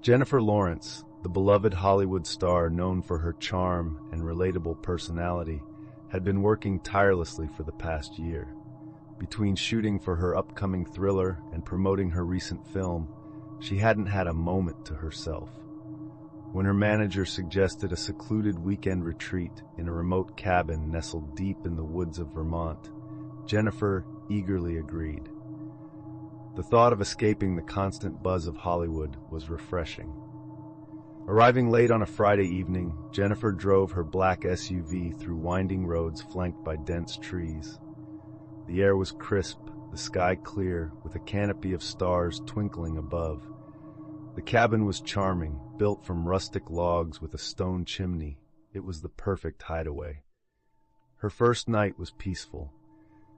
Jennifer Lawrence, the beloved Hollywood star known for her charm and relatable personality, had been working tirelessly for the past year. Between shooting for her upcoming thriller and promoting her recent film, she hadn't had a moment to herself. When her manager suggested a secluded weekend retreat in a remote cabin nestled deep in the woods of Vermont, Jennifer eagerly agreed. The thought of escaping the constant buzz of Hollywood was refreshing. Arriving late on a Friday evening, Jennifer drove her black SUV through winding roads flanked by dense trees. The air was crisp, the sky clear, with a canopy of stars twinkling above. The cabin was charming, built from rustic logs with a stone chimney. It was the perfect hideaway. Her first night was peaceful.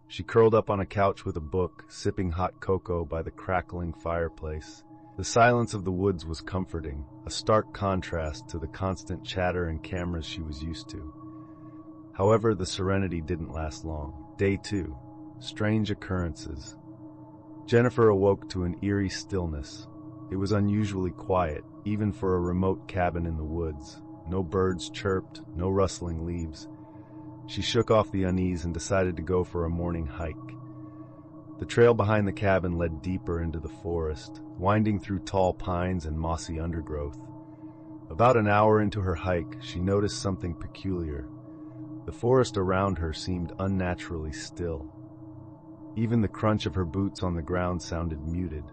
She curled up on a couch with a book, sipping hot cocoa by the crackling fireplace. The silence of the woods was comforting, a stark contrast to the constant chatter and cameras she was used to. However, the serenity didn't last long. Day 2. Strange occurrences. Jennifer awoke to an eerie stillness. It was unusually quiet, even for a remote cabin in the woods. No birds chirped, no rustling leaves. She shook off the unease and decided to go for a morning hike. The trail behind the cabin led deeper into the forest, winding through tall pines and mossy undergrowth. About an hour into her hike, she noticed something peculiar. The forest around her seemed unnaturally still. Even the crunch of her boots on the ground sounded muted.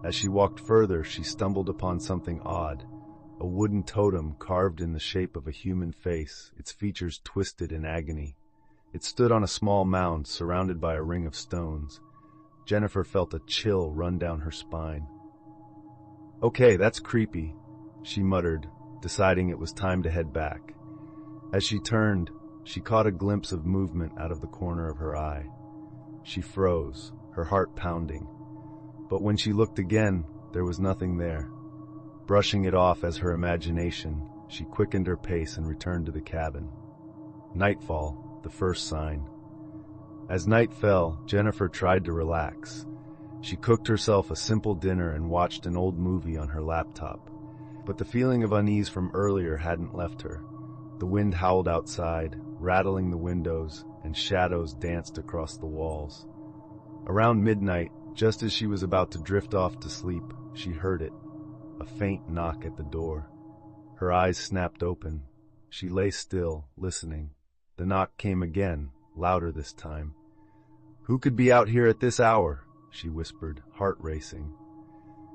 As she walked further, she stumbled upon something odd. A wooden totem carved in the shape of a human face, its features twisted in agony. It stood on a small mound surrounded by a ring of stones. Jennifer felt a chill run down her spine. "Okay, that's creepy," she muttered, deciding it was time to head back. As she turned, she caught a glimpse of movement out of the corner of her eye. She froze, her heart pounding. But when she looked again, there was nothing there. Brushing it off as her imagination, she quickened her pace and returned to the cabin. Nightfall, the first sign. As night fell, Jennifer tried to relax. She cooked herself a simple dinner and watched an old movie on her laptop. But the feeling of unease from earlier hadn't left her. The wind howled outside, rattling the windows, and shadows danced across the walls. Around midnight, just as she was about to drift off to sleep, she heard it. A faint knock at the door. Her eyes snapped open. She lay still, listening. The knock came again, louder this time. "Who could be out here at this hour?" she whispered, heart racing.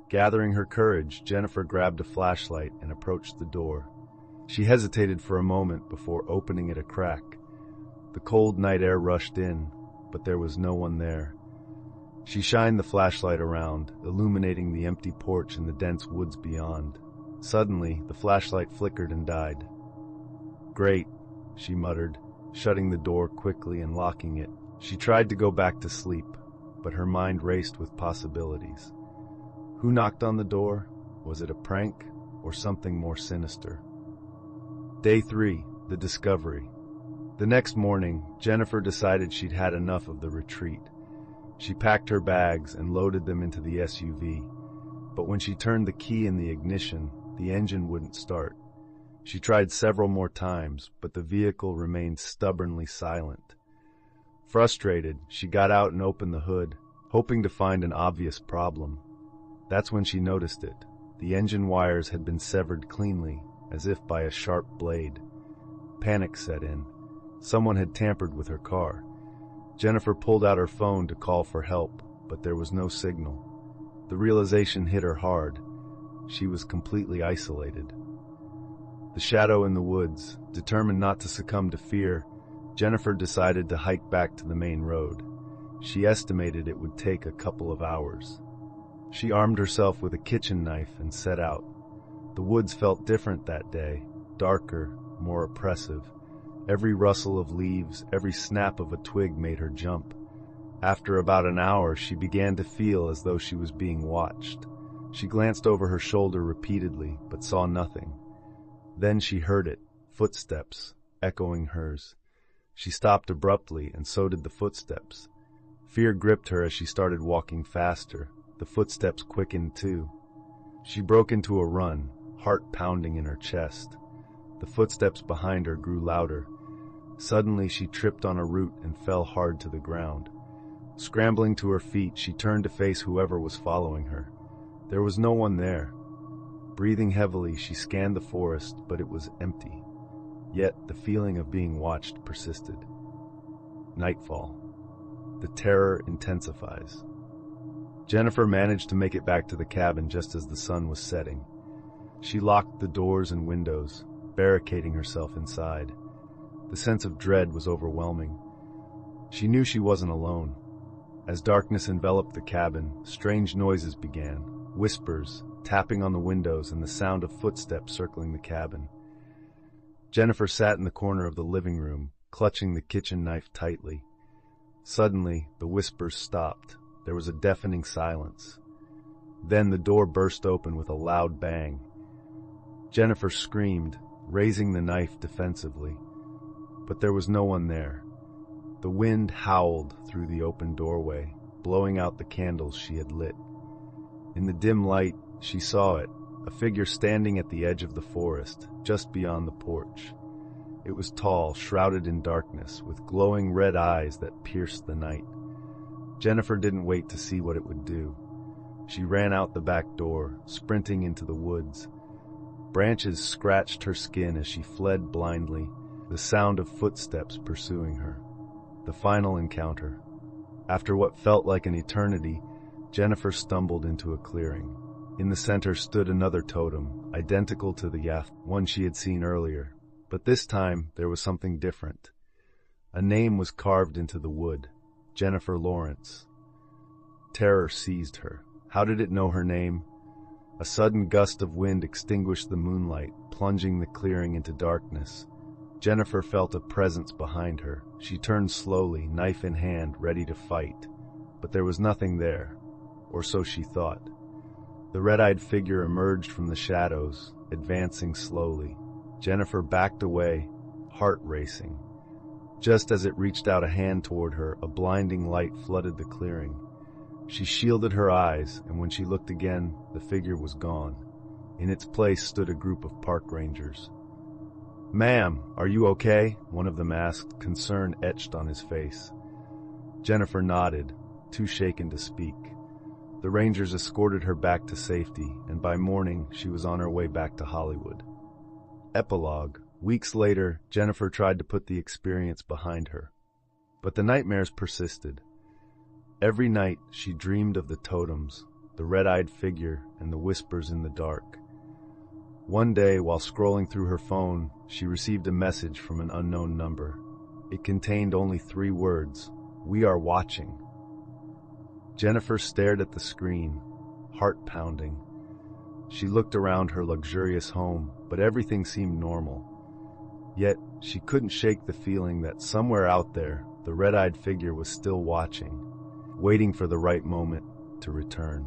Gathering her courage, Jennifer grabbed a flashlight and approached the door. She hesitated for a moment before opening it a crack. The cold night air rushed in, but there was no one there. She shined the flashlight around, illuminating the empty porch and the dense woods beyond. Suddenly, the flashlight flickered and died. "Great," she muttered, shutting the door quickly and locking it. She tried to go back to sleep, but her mind raced with possibilities. Who knocked on the door? Was it a prank or something more sinister? Day 3, the discovery. The next morning, Jennifer decided she'd had enough of the retreat. She packed her bags and loaded them into the SUV, but when she turned the key in the ignition, the engine wouldn't start. She tried several more times, but the vehicle remained stubbornly silent. Frustrated, she got out and opened the hood, hoping to find an obvious problem. That's when she noticed it. The engine wires had been severed cleanly, as if by a sharp blade. Panic set in. Someone had tampered with her car. Jennifer pulled out her phone to call for help, but there was no signal. The realization hit her hard. She was completely isolated. The shadow in the woods, determined not to succumb to fear, Jennifer decided to hike back to the main road. She estimated it would take a couple of hours. She armed herself with a kitchen knife and set out. The woods felt different that day, darker, more oppressive. Every rustle of leaves, every snap of a twig made her jump. After about an hour, she began to feel as though she was being watched. She glanced over her shoulder repeatedly, but saw nothing. Then she heard it, footsteps, echoing hers. She stopped abruptly, and so did the footsteps. Fear gripped her as she started walking faster. The footsteps quickened too. She broke into a run, heart pounding in her chest. The footsteps behind her grew louder. Suddenly she tripped on a root and fell hard to the ground. Scrambling to her feet, she turned to face whoever was following her. There was no one there. Breathing heavily, she scanned the forest, but it was empty. Yet the feeling of being watched persisted. Nightfall. The terror intensifies. Jennifer managed to make it back to the cabin just as the sun was setting. She locked the doors and windows, barricading herself inside. The sense of dread was overwhelming. She knew she wasn't alone. As darkness enveloped the cabin, strange noises began, whispers, tapping on the windows, and the sound of footsteps circling the cabin. Jennifer sat in the corner of the living room, clutching the kitchen knife tightly. Suddenly, the whispers stopped. There was a deafening silence. Then the door burst open with a loud bang. Jennifer screamed, raising the knife defensively. But there was no one there. The wind howled through the open doorway, blowing out the candles she had lit. In the dim light, she saw it, a figure standing at the edge of the forest, just beyond the porch. It was tall, shrouded in darkness, with glowing red eyes that pierced the night. Jennifer didn't wait to see what it would do. She ran out the back door, sprinting into the woods. Branches scratched her skin as she fled blindly, the sound of footsteps pursuing her. The final encounter. After what felt like an eternity, Jennifer stumbled into a clearing. In the center stood another totem, identical to the one she had seen earlier. But this time, there was something different. A name was carved into the wood. Jennifer Lawrence. Terror seized her. How did it know her name? A sudden gust of wind extinguished the moonlight, plunging the clearing into darkness. Jennifer felt a presence behind her. She turned slowly, knife in hand, ready to fight. But there was nothing there, or so she thought. The red-eyed figure emerged from the shadows, advancing slowly. Jennifer backed away, heart racing. Just as it reached out a hand toward her, a blinding light flooded the clearing. She shielded her eyes, and when she looked again, the figure was gone. In its place stood a group of park rangers. "Ma'am, are you okay?" one of them asked, concern etched on his face. Jennifer nodded, too shaken to speak. The rangers escorted her back to safety, and by morning she was on her way back to Hollywood. Epilogue. Weeks later, Jennifer tried to put the experience behind her. But the nightmares persisted. Every night she dreamed of the totems, the red-eyed figure, and the whispers in the dark. One day, while scrolling through her phone, she received a message from an unknown number. It contained only 3 words: "We are watching." Jennifer stared at the screen, heart pounding. She looked around her luxurious home, but everything seemed normal. Yet, she couldn't shake the feeling that somewhere out there, the red-eyed figure was still watching, waiting for the right moment to return.